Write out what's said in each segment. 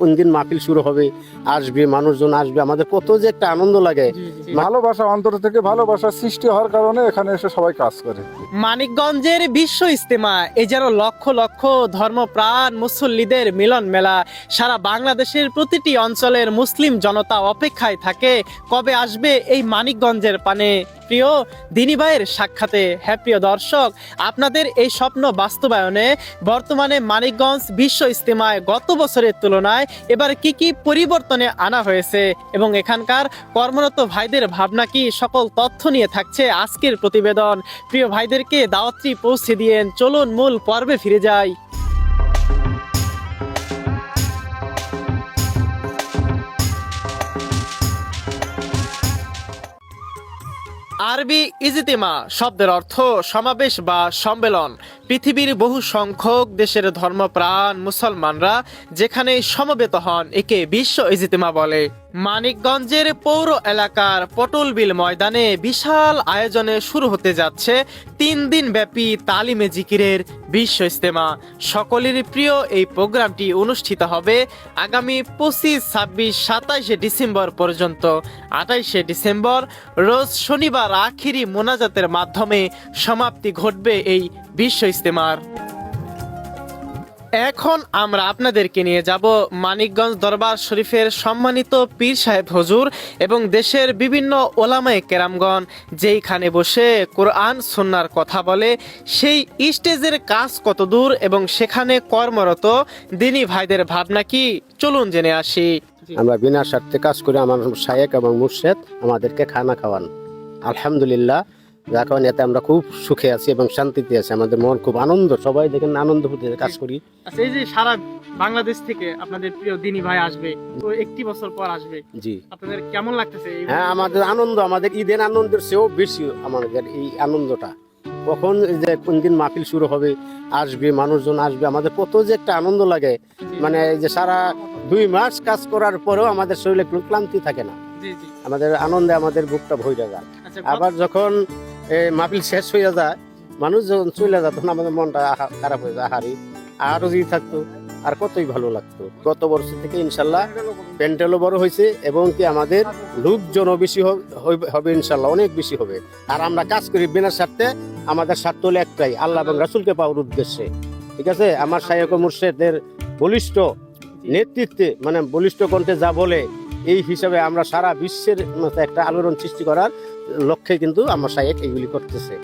কোন দিন মাহফিল শুরু হবে, আসবে মানুষজন আসবে, আমাদের কত যে একটা আনন্দ লাগে। ভালোবাসা, অন্তর থেকে ভালোবাসা সৃষ্টি হওয়ার কারণে এখানে এসে সবাই কাজ করে। মানিকগঞ্জের বিশ্ব ইজতেমা এ যেন লক্ষ লক্ষ ধর্মপ্রাণ মুসল্লিদের মিলন মেলা। সারা বাংলাদেশের প্রতিটি অঞ্চলের মুসলিম জনতা অপেক্ষায় থাকে কবে আসবে এই মানিকগঞ্জের পানে প্রিয় দিনী ভাইয়ের সাক্ষাতে। হ্যাঁ প্রিয় দর্শক, আপনাদের এই স্বপ্ন বাস্তবায়নে বর্তমানে মানিকগঞ্জ বিশ্ব ইজতেমায় গত বছরের তুলনায় এবার কি কি পরিবর্তনে আনা হয়েছে এবং এখানকার কর্মরত ভাইদের ভাবনা কি, সকল তথ্য নিয়ে থাকছে আজকের প্রতিবেদন। প্রিয় ভাইদেরকে দাওয়াতটি পৌঁছে দিয়েন, চলুন মূল পর্বে ফিরে যাই। আরবি ইজতেমা শব্দের অর্থ সমাবেশ বা সম্মেলন। পৃথিবীর বহু সংখ্যক দেশের ধর্মপ্রাণ মুসলমানরা যেখানে সমবেত হন একে বিশ্ব ইজতেমা বলে। মানিকগঞ্জের পৌর এলাকার পটলবিল ময়দানে বিশাল আয়োজনে শুরু হতে যাচ্ছে 3 দিন ব্যাপী তালিমে জিকিরের বিশ্ব ইজতেমা। সকলেরই প্রিয় এই প্রোগ্রামটি অনুষ্ঠিত হবে আগামী 25, 26, 27 ডিসেম্বর পর্যন্ত। 28 ডিসেম্বর রোজ শনিবার আখিরি মোনাজাতের মাধ্যমে সমাপ্তি ঘটবে এই বিশ্ব ইজতেমার। এখন আমরা আপনাদেরকে নিয়ে যাব মানিকগঞ্জ দরবার শরীফের সম্মানিত পীর সাহেব হুজুর এবং দেশের বিভিন্ন ওলামায়ে কেরামগণ যেইখানে বসে কোরআন সুন্নাহর কথা বলে সেই স্টেজের কাজ কত দূর এবং সেখানে কর্মরত দিনী ভাইদের ভাবনা কি, চলুন জেনে আসি। আমরা বিনা স্বার্থে কাজ করে আমার শায়েক এবং মুর্শেদ আমাদেরকে খানা খাওয়ান। আলহামদুলিল্লাহ, এখন এতে আমরা খুব সুখে আছি এবং শান্তিতে আছি, আমাদের মন খুব আনন্দ, সবাই দেখেন আনন্দ ফুটে কাজ করি। আচ্ছা, এই যে সারা বাংলাদেশ থেকে আপনাদের প্রিয় দিনী ভাই আসবে, তো একটি বছর পর আসবে, জি আপনাদের কেমন লাগতেছে? হ্যাঁ, আমাদের আনন্দ, আমাদের ঈদের আনন্দের চেয়েও বেশি আমাদের এই আনন্দটা। কখন যে কোন দিন মাহফিল শুরু হবে, আসবে মানুষজন আসবে, আমাদের কত যে একটা আনন্দ লাগে। মানে এই যে সারা 2 মাস কাজ করার পরেও আমাদের শরীরে কোনো ক্লান্তি থাকে না, আমাদের আনন্দে আমাদের বুকটা ভরে যায়। আবার যখন মাহফিল শেষ হয়ে যায়, মানুষ যখন চলে যায়, তখন আমাদের মনটা খারাপ হয়ে যায়, আহারি আরো যদি থাকতো আর কতই ভালো লাগতো। গত বছর থেকে ইনশাল্লাহ প্যান্ডেলও বড় হয়েছে এবং কি আমাদের লোকজনও বেশি হবে ইনশাল্লাহ, অনেক বেশি হবে। আর আমরা কাজ করি বিনা স্বার্থে, আমাদের স্বার্থ হলো একটাই, আল্লাহ এবং রাসূলকে পাওয়ার উদ্দেশ্যে। ঠিক আছে, আমার শায়েখ ও মুর্শেদের বলিষ্ঠ নেতৃত্বে, মানে বলিষ্ঠ কণ্ঠে যা বলে, এই হিসাবে আমরা সারা বিশ্বের মতো একটা আলোড়ন সৃষ্টি করার লক্ষ্যে কিন্তু আমার শায়েখ এইগুলি করতেছে।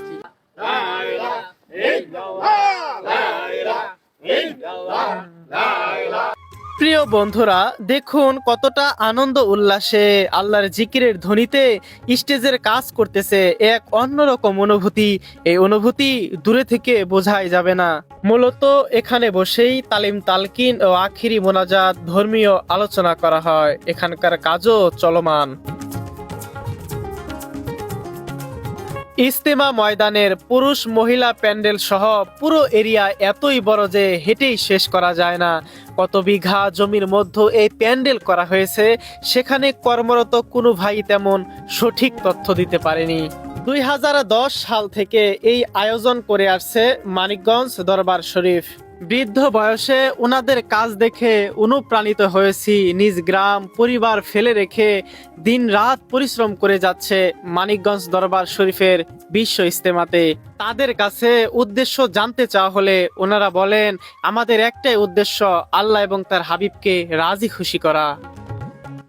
প্রিয় বন্ধুরা, দেখুন কতটা আনন্দ উল্লাসে আল্লাহর জিকিরের ধ্বনিতে স্টেজের কাজ করতেছে, এক অন্যরকম অনুভূতি। এই অনুভূতি দূরে থেকে বোঝাই যাবে না। মূলত এখানে বসেই তালিম তালকিন ও আখিরি মোনাজাত, ধর্মীয় আলোচনা করা হয়। এখানকার কাজও চলমান। ইজতেমা ময়দানের পুরুষ মহিলা প্যান্ডেল সহ পুরো এরিয়া এতই বড় যে হেঁটেই শেষ করা যায় না। কত বিঘা জমির মধ্যে এই প্যান্ডেল করা হয়েছে, সেখানে কর্মরত কোনো ভাই তেমন সঠিক তথ্য দিতে পারেনি। 2010 সাল থেকে এই আয়োজন করে আসছে মানিকগঞ্জ দরবার শরীফ। বৃদ্ধ বয়সে ওনাদের কাজ দেখে অনুপ্রাণিত হয়েছি। নিজ গ্রাম পরিবার ফেলে রেখে দিন রাত পরিশ্রম করে যাচ্ছে মানিকগঞ্জ দরবার শরীফের বিশ্ব ইজতেমাতে। তাদের কাছে উদ্দেশ্য জানতে চাওয়া হলে ওনারা বলেন, আমাদের একটাই উদ্দেশ্য, আল্লাহ এবং তার হাবিবকে রাজি খুশি করা।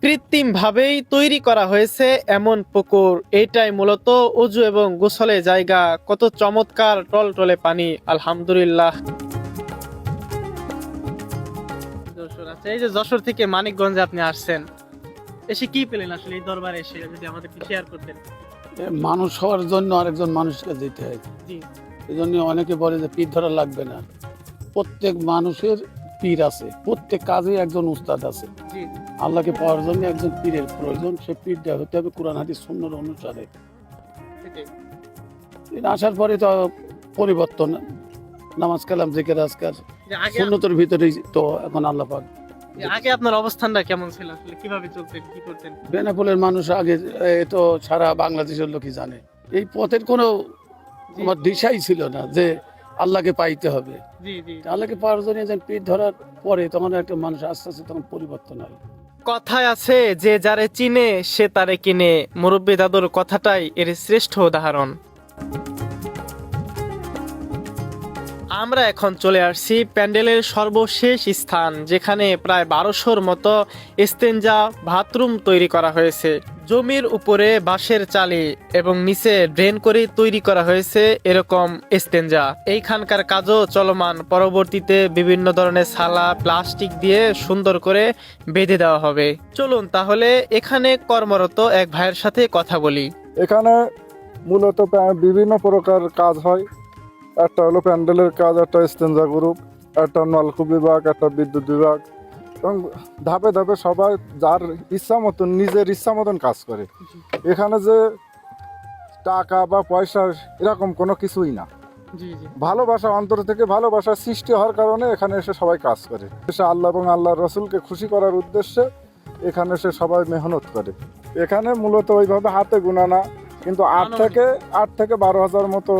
কৃত্রিম ভাবেই তৈরি করা হয়েছে এমন পুকুর, এটাই মূলত ওযু এবং গোসলের জায়গা। কত চমৎকার টলটলে পানি, আলহামদুলিল্লাহ। এই যে যশোর থেকে মানিকগঞ্জে আপনি আসছেন, এসে কি পেলেন আসলে এই দরবারে এসে, যদি আমাদেরকে শেয়ার করতেন। মানুষ হওয়ার জন্য আরেকজন মানুষকে দিতে হয়, এই জন্য অনেকে বলে যে পীর ধরা লাগবে না। প্রত্যেক মানুষের পীর আছে, প্রত্যেক কাজে একজন উস্তাদ আছে। আল্লাহকে পাওয়ার জন্য একজন পীরের প্রয়োজন, সে পীর দেওয়া হতে হবে কোরআন হাদিস সুন্নাহর অনুসারে। আসার পরে তো পরিবর্তন, নামাজ কালাম জিকির আজকার সুন্নতের ভিতরেই তো এখন আল্লাহ পাক। আগে আপনার অবস্থানটা কেমন ছিল আসলে, কিভাবে চলতেন, কি করতেন? বেনাপোলের মানুষ আগে তো সারা বাংলাদেশের লোকই জানে, এই পথের কোনো আমার দিশাই ছিল না যে আল্লাহকে পাইতে হবে। জি জি। আল্লাহকে পাওয়ার জন্য যেন পিঠ ধরার পরে তখন একটা মানুষ আস্তে আস্তে তখন পরিবর্তন হয়। কথায় আছে যে যারে চিনে সে তারে কিনে, মুরব্বী দাদুর কথাটাই এর শ্রেষ্ঠ উদাহরণ। আমরা এখন চলে আসছি প্যান্ডেলের সর্বশেষ স্থান, যেখানে প্রায় 1200-র মতো স্টেঞ্জা বাথরুম তৈরি করা হয়েছে। জমির উপরে বাঁশের চালি এবং নিচে ড্রেন করে তৈরি করা হয়েছে এরকম স্টেঞ্জা। এইখানকার কাজও চলমান, পরবর্তীতে বিভিন্ন ধরনের ছালা প্লাস্টিক দিয়ে সুন্দর করে বেঁধে দেওয়া হবে। চলুন তাহলে এখানে কর্মরত এক ভাইয়ের সাথে কথা বলি। এখানে মূলত বিভিন্ন প্রকার কাজ হয়। একটা হলো প্যান্ডেলের কাজ, একটা স্টেঞ্জা গ্রুপ, একটা নলকূপ বিভাগ, একটা বিদ্যুৎ বিভাগ, এবং ধাপে ধাপে সবাই যার ইচ্ছা মতন নিজের ইচ্ছা মতন কাজ করে। এখানে যে টাকা বা পয়সা এরকম কোনো কিছুই না, ভালোবাসা, অন্তর থেকে ভালোবাসা সৃষ্টি হওয়ার কারণে এখানে এসে সবাই কাজ করে। এসে আল্লাহ এবং আল্লাহর রসুলকে খুশি করার উদ্দেশ্যে এখানে এসে সবাই মেহনত করে। এখানে মূলত ওইভাবে হাতে গোনা না, কিন্তু 8 থেকে 12,000 মতো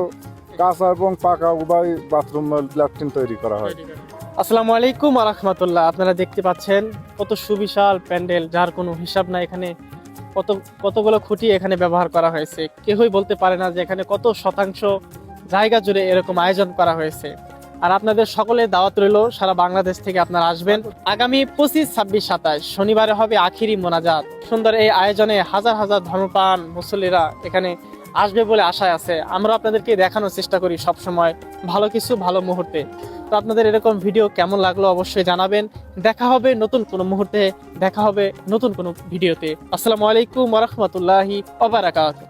কাঁচা এবং পাকা উভয় বাথরুম ল্যাট্রিন তৈরি করা হয়। আসসালামু আলাইকুম ওয়া রাহমাতুল্লাহ। আপনারা দেখতে পাচ্ছেন কত সুবিশাল প্যান্ডেল, যার কোনো হিসাব নাই। এখানে কতগুলো খুঁটি এখানে ব্যবহার করা হয়েছে, কেউই বলতে পারে না যে এখানে কত শতাংশ জায়গা জুড়ে এরকম আয়োজন করা হয়েছে। আর আপনাদের সকলের দাওয়াত রইল, সারা বাংলাদেশ থেকে আপনারা আসবেন। আগামী 25, 26, 27 শনিবারে হবে আখিরি মোনাজাত। সুন্দর এই আয়োজনে হাজার হাজার ধর্মপ্রাণ মুসল্লিরা এখানে আসবে বলে আশায় আছে। আমরা আপনাদেরকে দেখানোর চেষ্টা করি সবসময় ভালো কিছু, ভালো মুহূর্তে। তো আপনাদের এরকম ভিডিও কেমন লাগলো অবশ্যই জানাবেন। দেখা হবে নতুন কোনো মুহূর্তে, দেখা হবে নতুন কোনো ভিডিওতে। আসসালামু আলাইকুম ওয়া রাহমাতুল্লাহি ওয়া বারাকাতুহু।